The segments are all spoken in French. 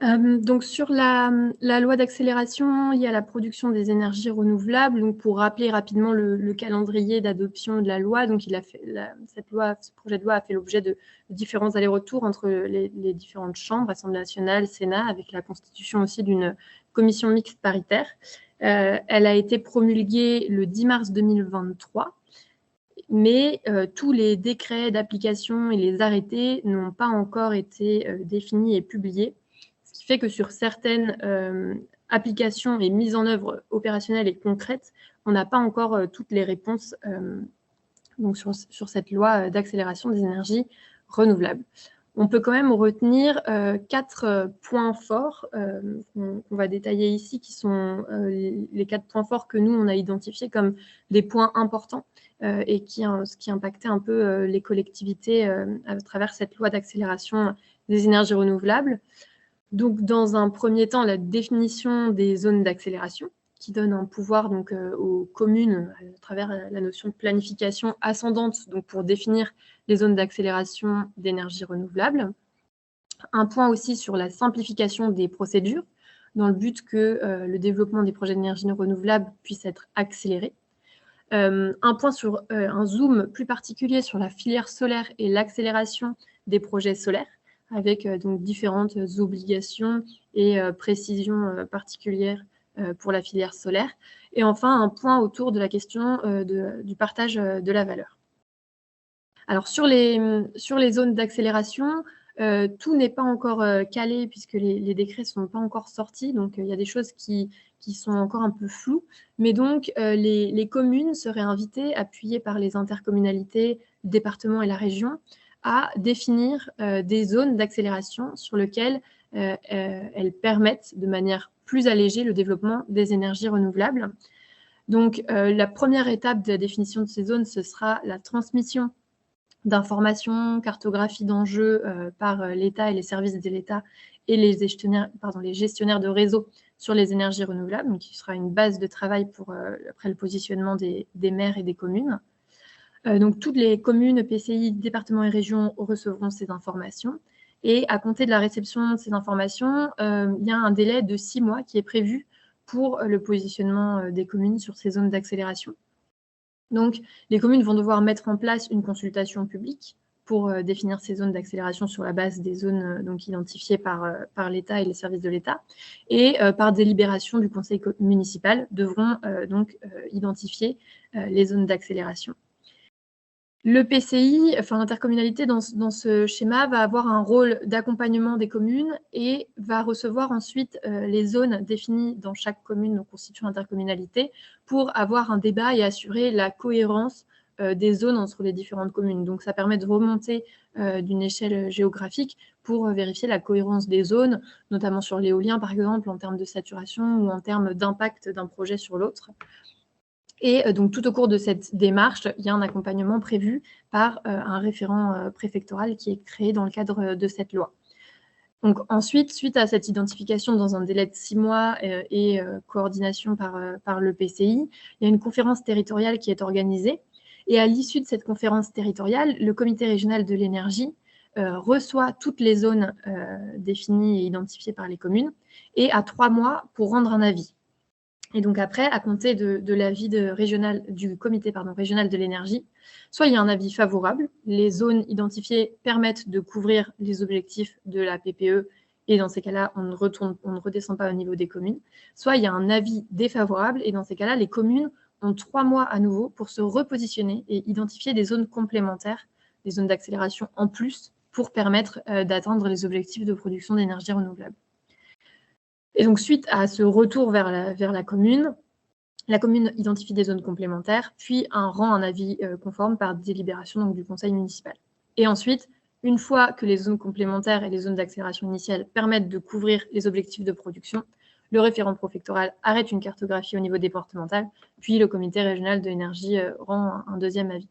Donc sur la loi d'accélération, il y a la production des énergies renouvelables. Donc pour rappeler rapidement le calendrier d'adoption de la loi, donc ce projet de loi a fait l'objet de différents allers-retours entre les différentes chambres, Assemblée nationale, Sénat, avec la constitution aussi d'une commission mixte paritaire. Elle a été promulguée le 10 mars 2023. Mais tous les décrets d'application et les arrêtés n'ont pas encore été définis et publiés, ce qui fait que sur certaines applications et mises en œuvre opérationnelles et concrètes, on n'a pas encore toutes les réponses donc sur cette loi d'accélération des énergies renouvelables. On peut quand même retenir 4 points forts qu'on va détailler ici, qui sont les 4 points forts que nous, on a identifiés comme des points importants et qui impactaient un peu les collectivités à travers cette loi d'accélération des énergies renouvelables. Donc, dans un premier temps, la définition des zones d'accélération, qui donne un pouvoir donc, aux communes à travers la notion de planification ascendante, donc pour définir les zones d'accélération d'énergie renouvelable. Un point aussi sur la simplification des procédures, dans le but que le développement des projets d'énergie renouvelable puisse être accéléré. Un point sur un zoom plus particulier sur la filière solaire et l'accélération des projets solaires, avec donc différentes obligations et précisions particulières pour la filière solaire. Et enfin, un point autour de la question du partage de la valeur. Alors, sur les zones d'accélération, tout n'est pas encore calé puisque les décrets ne sont pas encore sortis. Donc, il y a des choses qui sont encore un peu floues. Mais donc, les communes seraient invitées, appuyées par les intercommunalités, le département et la région, à définir des zones d'accélération sur lesquelles elles permettent de manière plus allégée le développement des énergies renouvelables. Donc, la première étape de la définition de ces zones, ce sera la transmission d'informations, cartographie d'enjeux par l'État et les services de l'État et les gestionnaires de réseau sur les énergies renouvelables, donc qui sera une base de travail pour après le positionnement des maires et des communes. Donc toutes les communes, EPCI, départements et régions recevront ces informations. Et à compter de la réception de ces informations, il y a un délai de 6 mois qui est prévu pour le positionnement des communes sur ces zones d'accélération. Donc, les communes vont devoir mettre en place une consultation publique pour définir ces zones d'accélération sur la base des zones donc identifiées par l'État et les services de l'État, et par délibération du conseil municipal devront donc identifier les zones d'accélération. Le PCI, enfin l'intercommunalité dans ce schéma, va avoir un rôle d'accompagnement des communes et va recevoir ensuite les zones définies dans chaque commune, donc constituant l'intercommunalité, pour avoir un débat et assurer la cohérence des zones entre les différentes communes. Donc ça permet de remonter d'une échelle géographique pour vérifier la cohérence des zones, notamment sur l'éolien par exemple, en termes de saturation ou en termes d'impact d'un projet sur l'autre. Et donc, tout au cours de cette démarche, il y a un accompagnement prévu par un référent préfectoral qui est créé dans le cadre de cette loi. Donc ensuite, suite à cette identification dans un délai de 6 mois et coordination par le PCI, il y a une conférence territoriale qui est organisée. Et à l'issue de cette conférence territoriale, le comité régional de l'énergie reçoit toutes les zones définies et identifiées par les communes et a 3 mois pour rendre un avis. Et donc après, à compter de l'avis du comité régional de l'énergie, soit il y a un avis favorable, les zones identifiées permettent de couvrir les objectifs de la PPE, et dans ces cas-là, on ne redescend pas au niveau des communes, soit il y a un avis défavorable, et dans ces cas-là, les communes ont 3 mois à nouveau pour se repositionner et identifier des zones complémentaires, des zones d'accélération en plus, pour permettre d'atteindre les objectifs de production d'énergie renouvelable. Et donc, suite à ce retour vers la commune identifie des zones complémentaires, puis rend un avis conforme par délibération donc, du conseil municipal. Et ensuite, une fois que les zones complémentaires et les zones d'accélération initiale permettent de couvrir les objectifs de production, le référent préfectoral arrête une cartographie au niveau départemental, puis le comité régional de l'énergie rend un deuxième avis.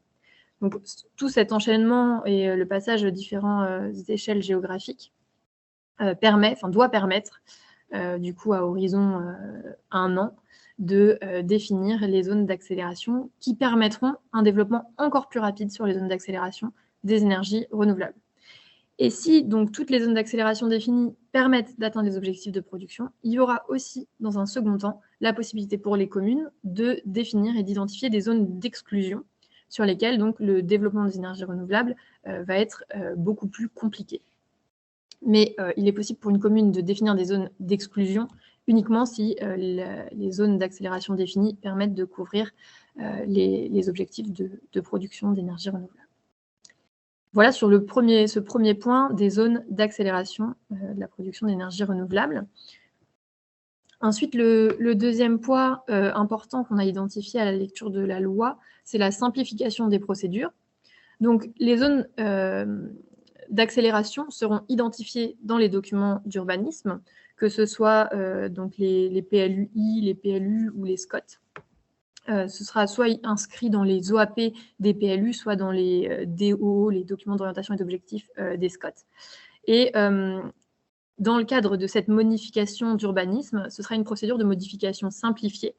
Donc, tout cet enchaînement et le passage aux différentes échelles géographiques doit permettre du coup à horizon 1 an, de définir les zones d'accélération qui permettront un développement encore plus rapide sur les zones d'accélération des énergies renouvelables. Et si donc toutes les zones d'accélération définies permettent d'atteindre les objectifs de production, il y aura aussi, dans un second temps, la possibilité pour les communes de définir et d'identifier des zones d'exclusion sur lesquelles donc, le développement des énergies renouvelables va être beaucoup plus compliqué. Mais il est possible pour une commune de définir des zones d'exclusion uniquement si les zones d'accélération définies permettent de couvrir les objectifs de production d'énergie renouvelable. Voilà sur ce premier point des zones d'accélération de la production d'énergie renouvelable. Ensuite, le deuxième point important qu'on a identifié à la lecture de la loi, c'est la simplification des procédures. Donc, les zones d'accélération seront identifiées dans les documents d'urbanisme, que ce soit donc les PLUI, les PLU ou les SCOT. Ce sera soit inscrit dans les OAP des PLU, soit dans les DOO, les documents d'orientation et d'objectifs des SCOT. Et dans le cadre de cette modification d'urbanisme, ce sera une procédure de modification simplifiée.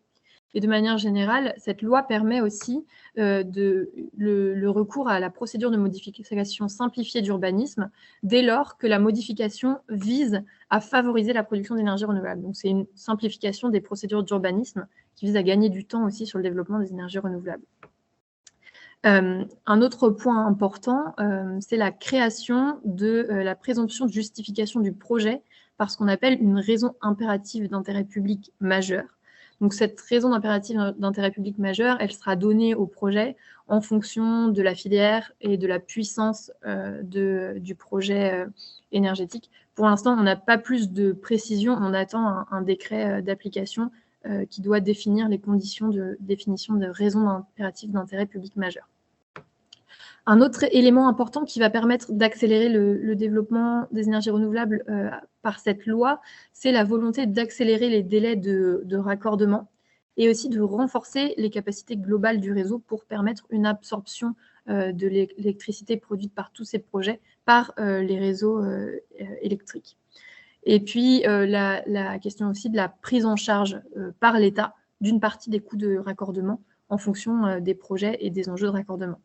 Et de manière générale, cette loi permet aussi le recours à la procédure de modification simplifiée d'urbanisme dès lors que la modification vise à favoriser la production d'énergie renouvelable. Donc, c'est une simplification des procédures d'urbanisme qui vise à gagner du temps aussi sur le développement des énergies renouvelables. Un autre point important, c'est la création de la présomption de justification du projet par ce qu'on appelle une raison impérative d'intérêt public majeur. Donc, cette raison d'impératif d'intérêt public majeur, elle sera donnée au projet en fonction de la filière et de la puissance du projet énergétique. Pour l'instant, on n'a pas plus de précision. On attend un décret d'application qui doit définir les conditions de définition de raison d'impératif d'intérêt public majeur. Un autre élément important qui va permettre d'accélérer le développement des énergies renouvelables par cette loi, c'est la volonté d'accélérer les délais de raccordement et aussi de renforcer les capacités globales du réseau pour permettre une absorption de l'électricité produite par tous ces projets par les réseaux électriques. Et puis, la question aussi de la prise en charge par l'État d'une partie des coûts de raccordement en fonction des projets et des enjeux de raccordement.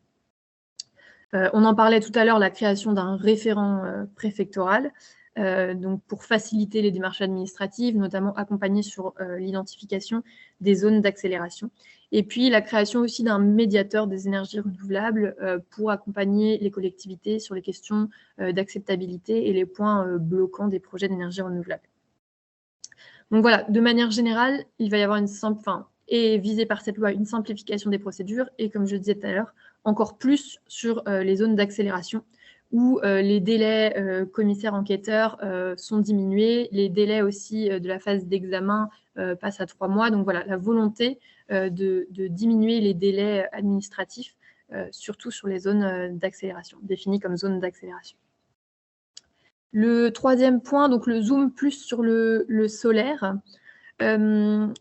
On en parlait tout à l'heure, la création d'un référent préfectoral, donc pour faciliter les démarches administratives, notamment accompagner sur l'identification des zones d'accélération. Et puis la création aussi d'un médiateur des énergies renouvelables pour accompagner les collectivités sur les questions d'acceptabilité et les points bloquants des projets d'énergie renouvelable. Donc voilà, de manière générale, il va y avoir est visée par cette loi une simplification des procédures et, comme je le disais tout à l'heure, encore plus sur les zones d'accélération où les délais commissaires-enquêteurs sont diminués, les délais aussi de la phase d'examen passent à 3 mois. Donc voilà, la volonté de diminuer les délais administratifs, surtout sur les zones d'accélération, définies comme zones d'accélération. Le troisième point, donc le zoom plus sur le solaire.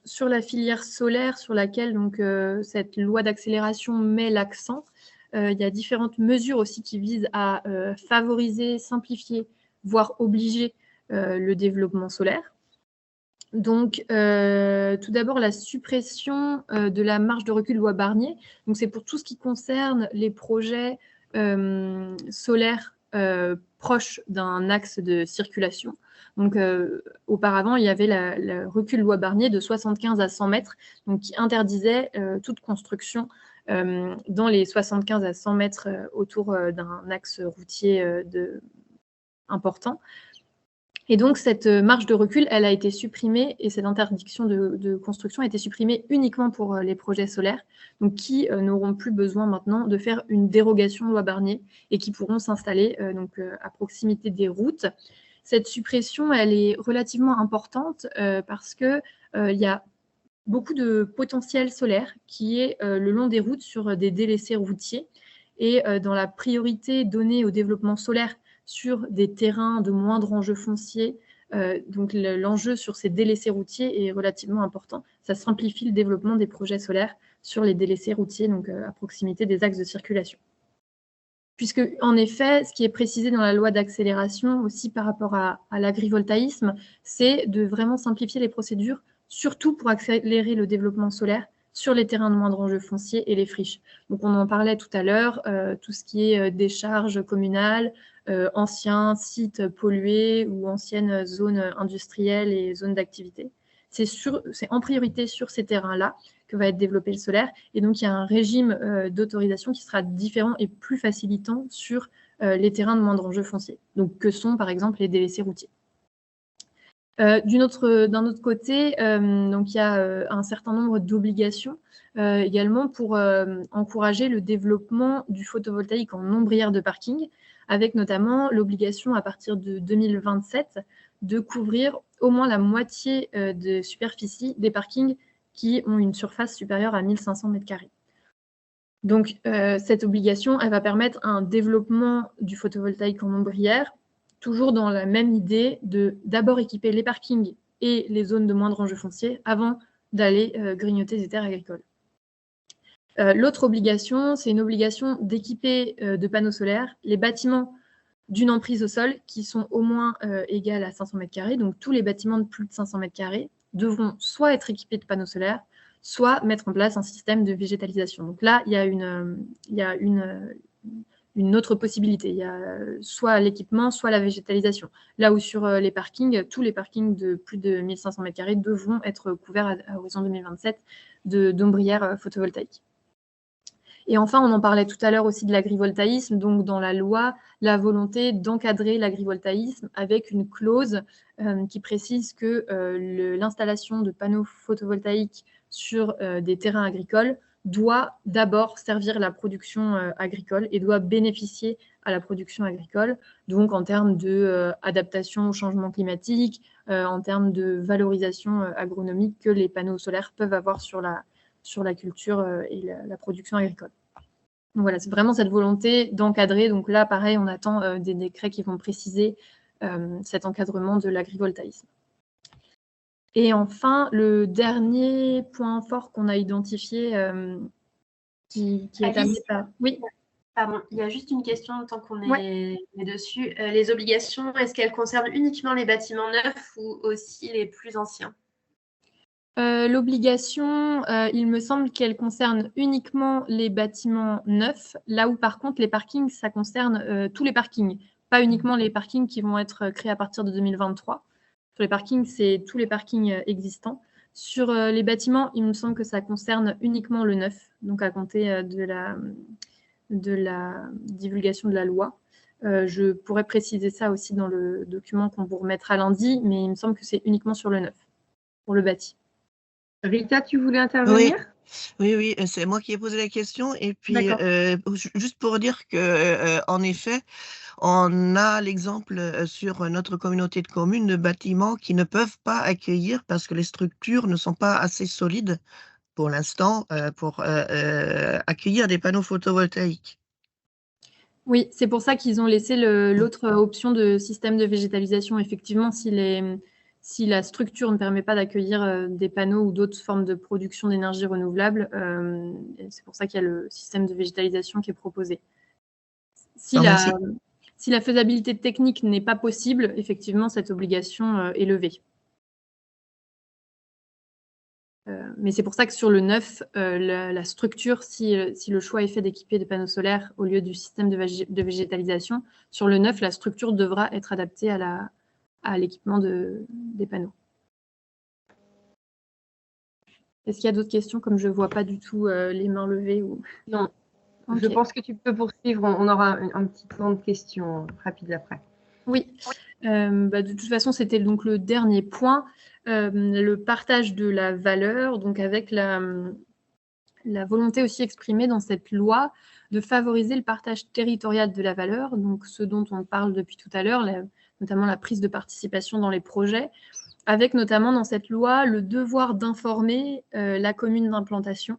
Sur la filière solaire sur laquelle donc, cette loi d'accélération met l'accent, il y a différentes mesures aussi qui visent à favoriser, simplifier, voire obliger le développement solaire. Donc, tout d'abord, la suppression de la marge de recul loi Barnier. Donc, c'est pour tout ce qui concerne les projets solaires proches d'un axe de circulation. Donc, auparavant, il y avait le recul loi Barnier de 75 à 100 mètres, donc qui interdisait toute construction dans les 75 à 100 mètres autour d'un axe routier important. Et donc, cette marge de recul, elle a été supprimée et cette interdiction de construction a été supprimée uniquement pour les projets solaires, donc qui n'auront plus besoin maintenant de faire une dérogation loi Barnier et qui pourront s'installer à proximité des routes. Cette suppression, elle est relativement importante parce qu'il y a beaucoup de potentiel solaire qui est le long des routes sur des délaissés routiers et dans la priorité donnée au développement solaire sur des terrains de moindre enjeu foncier. Donc l'enjeu sur ces délaissés routiers est relativement important. Ça simplifie le développement des projets solaires sur les délaissés routiers, donc à proximité des axes de circulation. Puisque, en effet, ce qui est précisé dans la loi d'accélération aussi par rapport à l'agrivoltaïsme, c'est de vraiment simplifier les procédures, surtout pour accélérer le développement solaire sur les terrains de moindre enjeu foncier et les friches. Donc, on en parlait tout à l'heure, tout ce qui est décharges communales, anciens sites pollués ou anciennes zones industrielles et zones d'activité. C'est en priorité sur ces terrains-là que va être développé le solaire. Et donc, il y a un régime d'autorisation qui sera différent et plus facilitant sur les terrains de moindre enjeu foncier, donc que sont par exemple les délaissés routiers. D'un autre côté, donc il y a un certain nombre d'obligations également pour encourager le développement du photovoltaïque en ombrière de parking, avec notamment l'obligation à partir de 2027 de couvrir au moins la moitié de superficie des parkings qui ont une surface supérieure à 1500 m². Donc, cette obligation, elle va permettre un développement du photovoltaïque en ombrière, toujours dans la même idée de d'abord équiper les parkings et les zones de moindre enjeu foncier avant d'aller grignoter des terres agricoles. L'autre obligation, c'est une obligation d'équiper de panneaux solaires les bâtiments d'une emprise au sol qui sont au moins égales à 500 m². Donc, tous les bâtiments de plus de 500 m² devront soit être équipés de panneaux solaires, soit mettre en place un système de végétalisation. Donc là, il y a une autre possibilité. Il y a soit l'équipement, soit la végétalisation. Là où sur les parkings, tous les parkings de plus de 1500 m² devront être couverts à horizon 2027 d'ombrières photovoltaïques. Et enfin, on en parlait tout à l'heure aussi de l'agrivoltaïsme, donc dans la loi, la volonté d'encadrer l'agrivoltaïsme avec une clause qui précise que l'installation de panneaux photovoltaïques sur des terrains agricoles doit d'abord servir la production agricole et doit bénéficier à la production agricole, donc en termes d'adaptation au changement climatique, en termes de valorisation agronomique que les panneaux solaires peuvent avoir sur la culture et la production agricole. Donc voilà, c'est vraiment cette volonté d'encadrer. Donc là, pareil, on attend des décrets qui vont préciser cet encadrement de l'agrivoltaïsme. Et enfin, le dernier point fort qu'on a identifié qui est amené par... Oui. Pardon, il y a juste une question tant qu'on est dessus. Les obligations, est-ce qu'elles concernent uniquement les bâtiments neufs ou aussi les plus anciens ? L'obligation, il me semble qu'elle concerne uniquement les bâtiments neufs, là où par contre les parkings, ça concerne tous les parkings, pas uniquement les parkings qui vont être créés à partir de 2023. Sur les parkings, c'est tous les parkings existants. Sur les bâtiments, il me semble que ça concerne uniquement le neuf, donc à compter de la divulgation de la loi. Je pourrais préciser ça aussi dans le document qu'on vous remettra lundi, mais il me semble que c'est uniquement sur le neuf, pour le bâti. Rita, tu voulais intervenir ? Oui, c'est moi qui ai posé la question. Et puis, juste pour dire que, en effet, on a l'exemple sur notre communauté de communes de bâtiments qui ne peuvent pas accueillir parce que les structures ne sont pas assez solides pour l'instant pour accueillir des panneaux photovoltaïques. Oui, c'est pour ça qu'ils ont laissé l'autre option de système de végétalisation. Effectivement, si la structure ne permet pas d'accueillir des panneaux ou d'autres formes de production d'énergie renouvelable, c'est pour ça qu'il y a le système de végétalisation qui est proposé. Si la faisabilité technique n'est pas possible, effectivement, cette obligation est levée. Mais c'est pour ça que sur le neuf, la structure, si le choix est fait d'équiper des panneaux solaires au lieu du système de végétalisation, sur le neuf, la structure devra être adaptée à l'équipement des panneaux. Est-ce qu'il y a d'autres questions, comme je ne vois pas du tout les mains levées ou... Non. Okay. Je pense que tu peux poursuivre. On aura un petit temps de questions rapides après. Oui. De toute façon, c'était donc le dernier point. Le partage de la valeur, donc avec la volonté aussi exprimée dans cette loi de favoriser le partage territorial de la valeur, donc ce dont on parle depuis tout à l'heure, notamment la prise de participation dans les projets, avec notamment dans cette loi le devoir d'informer la commune d'implantation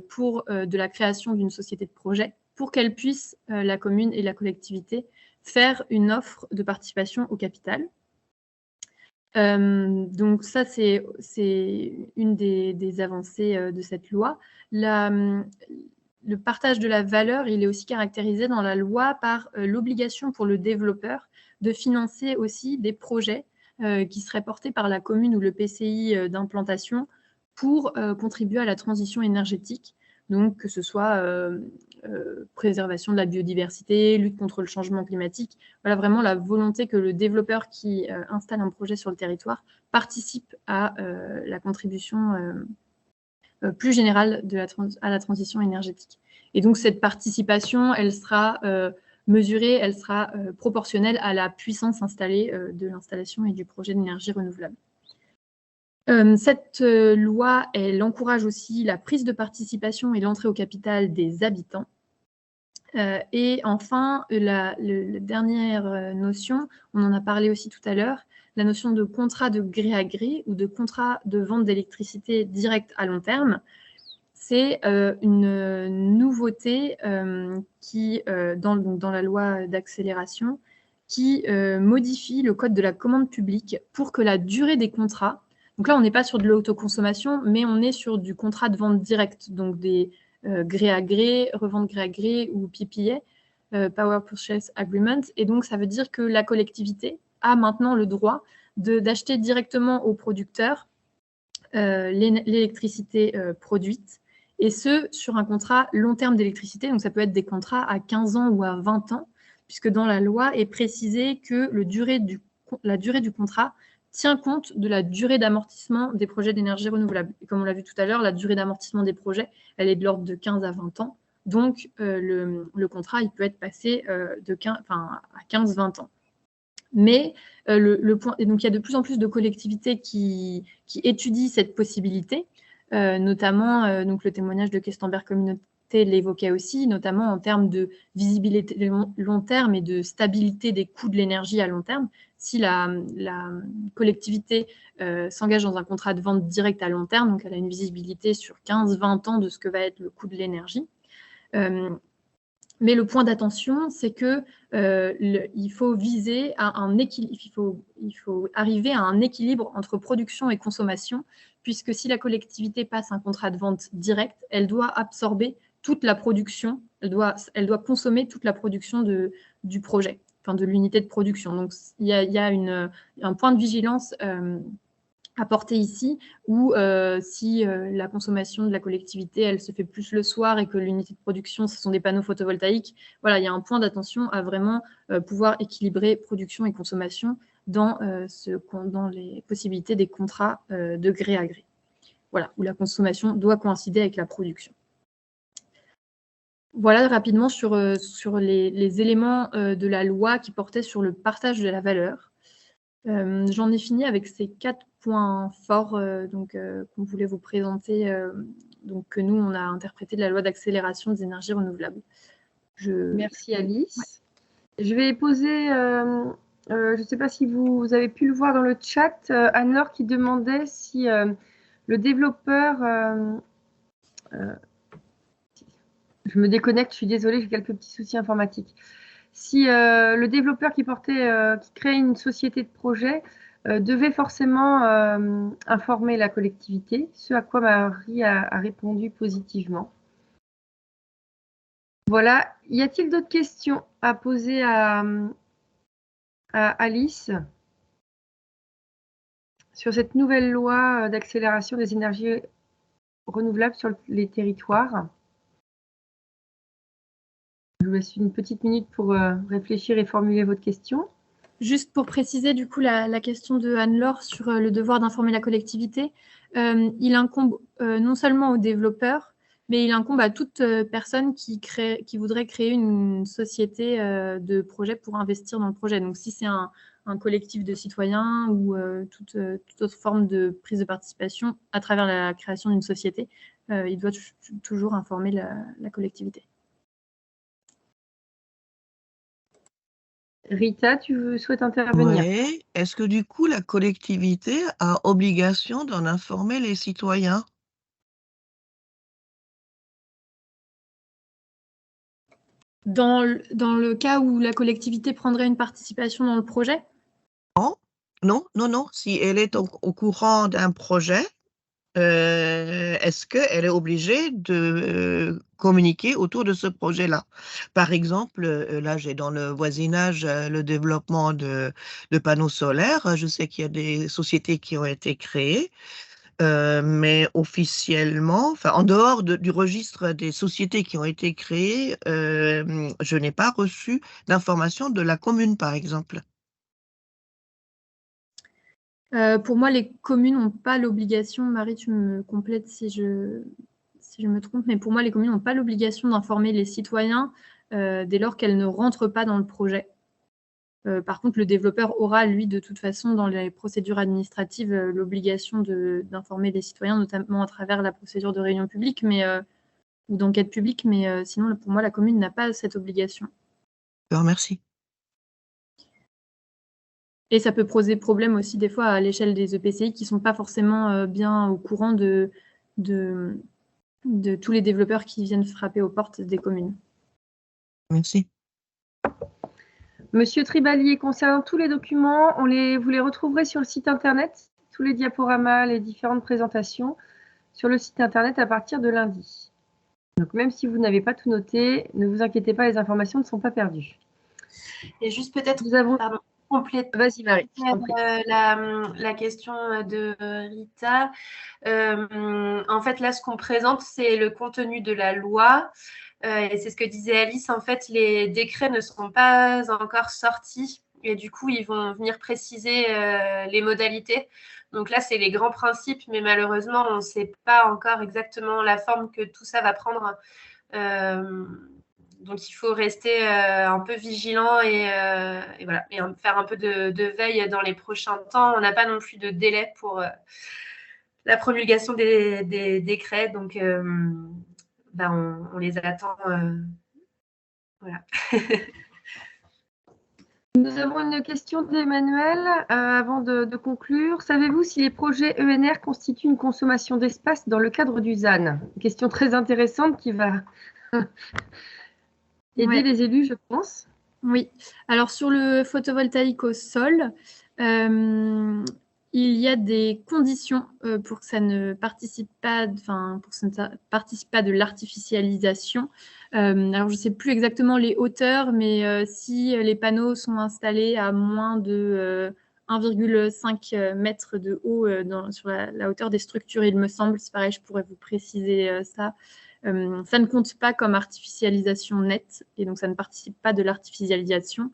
pour de la création d'une société de projet, pour qu'elle puisse, la commune et la collectivité, faire une offre de participation au capital. Donc ça, c'est une des avancées de cette loi. Le partage de la valeur, il est aussi caractérisé dans la loi par l'obligation pour le développeur de financer aussi des projets qui seraient portés par la commune ou le PCI d'implantation pour contribuer à la transition énergétique. Donc que ce soit préservation de la biodiversité, lutte contre le changement climatique. Voilà vraiment la volonté que le développeur qui installe un projet sur le territoire participe à la contribution plus générale à la transition énergétique. Et donc, cette participation, elle sera mesurée, elle sera proportionnelle à la puissance installée de l'installation et du projet d'énergie renouvelable. Cette loi, elle encourage aussi la prise de participation et l'entrée au capital des habitants. Et enfin, la dernière notion, on en a parlé aussi tout à l'heure, la notion de contrat de gré à gré ou de contrat de vente d'électricité directe à long terme. C'est une nouveauté qui, dans la loi d'accélération, qui modifie le code de la commande publique pour que la durée des contrats, donc là on n'est pas sur de l'autoconsommation, mais on est sur du contrat de vente directe, donc des gré à gré, revente gré à gré ou PPA, Power Purchase Agreement. Et donc, ça veut dire que la collectivité a maintenant le droit d'acheter directement aux producteurs l'électricité produite, et ce, sur un contrat long terme d'électricité. Donc, ça peut être des contrats à 15 ans ou à 20 ans, puisque dans la loi est précisé que la durée du contrat tient compte de la durée d'amortissement des projets d'énergie renouvelable. Et comme on l'a vu tout à l'heure, la durée d'amortissement des projets, elle est de l'ordre de 15 à 20 ans. Donc, le contrat, il peut être passé à 15-20 ans. Mais et donc, il y a de plus en plus de collectivités qui étudient cette possibilité, notamment donc, le témoignage de Questenberg Communauté l'évoquait aussi, notamment en termes de visibilité long terme et de stabilité des coûts de l'énergie à long terme. Si la collectivité s'engage dans un contrat de vente directe à long terme, donc elle a une visibilité sur 15-20 ans de ce que va être le coût de l'énergie. Mais le point d'attention, c'est que il faut viser à un équilibre, il faut arriver à un équilibre entre production et consommation, puisque si la collectivité passe un contrat de vente direct, elle doit absorber toute la production, elle doit consommer toute la production du projet, enfin de l'unité de production. Donc il y a un point de vigilance apporté ici, où si la consommation de la collectivité, elle se fait plus le soir et que l'unité de production, ce sont des panneaux photovoltaïques, voilà, il y a un point d'attention à vraiment pouvoir équilibrer production et consommation dans les possibilités des contrats de gré à gré. Voilà, où la consommation doit coïncider avec la production. Voilà rapidement sur les éléments de la loi qui portaient sur le partage de la valeur. J'en ai fini avec ces 4 points forts qu'on voulait vous présenter, que nous, on a interprété de la loi d'accélération des énergies renouvelables. Merci Alice. Ouais. Je vais poser, je ne sais pas si vous avez pu le voir dans le chat, Anne-Laure qui demandait si le développeur... je me déconnecte, je suis désolée, j'ai quelques petits soucis informatiques. Si le développeur qui crée une société de projet devait forcément informer la collectivité, ce à quoi Marie a répondu positivement. Voilà. Y a-t-il d'autres questions à poser à Alice sur cette nouvelle loi d'accélération des énergies renouvelables sur les territoires? Je vous laisse une petite minute pour réfléchir et formuler votre question. Juste pour préciser, du coup, la question de Anne-Laure sur le devoir d'informer la collectivité, il incombe non seulement aux développeurs, mais il incombe à toute personne qui voudrait créer une société de projet pour investir dans le projet. Donc, si c'est un collectif de citoyens ou toute autre forme de prise de participation à travers la création d'une société, il doit toujours informer la collectivité. Rita, tu souhaites intervenir? Oui. Est-ce que du coup, la collectivité a obligation d'en informer les citoyens? Dans le cas où la collectivité prendrait une participation dans le projet? Non. Si elle est au courant d'un projet, est-ce qu'elle est obligée de communiquer autour de ce projet-là? Par exemple, là, j'ai dans le voisinage le développement de panneaux solaires. Je sais qu'il y a des sociétés qui ont été créées. Mais officiellement, enfin, en dehors du registre des sociétés qui ont été créées, je n'ai pas reçu d'informations de la commune, par exemple. Pour moi, les communes n'ont pas l'obligation, Marie, tu me complètes si je me trompe, mais pour moi, les communes n'ont pas l'obligation d'informer les citoyens dès lors qu'elles ne rentrent pas dans le projet. Par contre, le développeur aura, lui, de toute façon, dans les procédures administratives, l'obligation d'informer les citoyens, notamment à travers la procédure de réunion publique ou d'enquête publique, mais sinon, pour moi, la commune n'a pas cette obligation. Merci. Et ça peut poser problème aussi des fois à l'échelle des EPCI qui ne sont pas forcément bien au courant de tous les développeurs qui viennent frapper aux portes des communes. Merci. Monsieur Tribalier, concernant tous les documents, vous les retrouverez sur le site internet, tous les diaporamas, les différentes présentations, sur le site internet à partir de lundi. Donc même si vous n'avez pas tout noté, ne vous inquiétez pas, les informations ne sont pas perdues. Et juste peut-être, Pardon. Complètement. Vas-y Marie. La question de Rita. En fait, là, ce qu'on présente, c'est le contenu de la loi. Et c'est ce que disait Alice. En fait, les décrets ne seront pas encore sortis. Et du coup, ils vont venir préciser les modalités. Donc là, c'est les grands principes. Mais malheureusement, on ne sait pas encore exactement la forme que tout ça va prendre. Donc, il faut rester un peu vigilant et voilà, et faire un peu de veille dans les prochains temps. On n'a pas non plus de délai pour la promulgation des décrets. Donc, on les attend. Voilà. Nous avons une question d'Emmanuel avant de conclure. Savez-vous si les projets ENR constituent une consommation d'espace dans le cadre du ZAN? Une question très intéressante qui va aider les élus, je pense. Oui. Alors, sur le photovoltaïque au sol, il y a des conditions pour que ça ne participe pas, de l'artificialisation. Alors, je ne sais plus exactement les hauteurs, mais si les panneaux sont installés à moins de 1,5 mètre de haut sur la hauteur des structures, il me semble, c'est pareil, je pourrais vous préciser ça. Ça ne compte pas comme artificialisation nette et donc ça ne participe pas de l'artificialisation.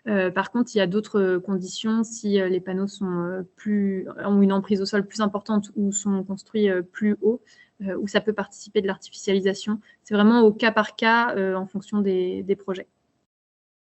Par contre, il y a d'autres conditions si les panneaux ont une emprise au sol plus importante ou sont construits plus haut, où ça peut participer de l'artificialisation. C'est vraiment au cas par cas en fonction des projets.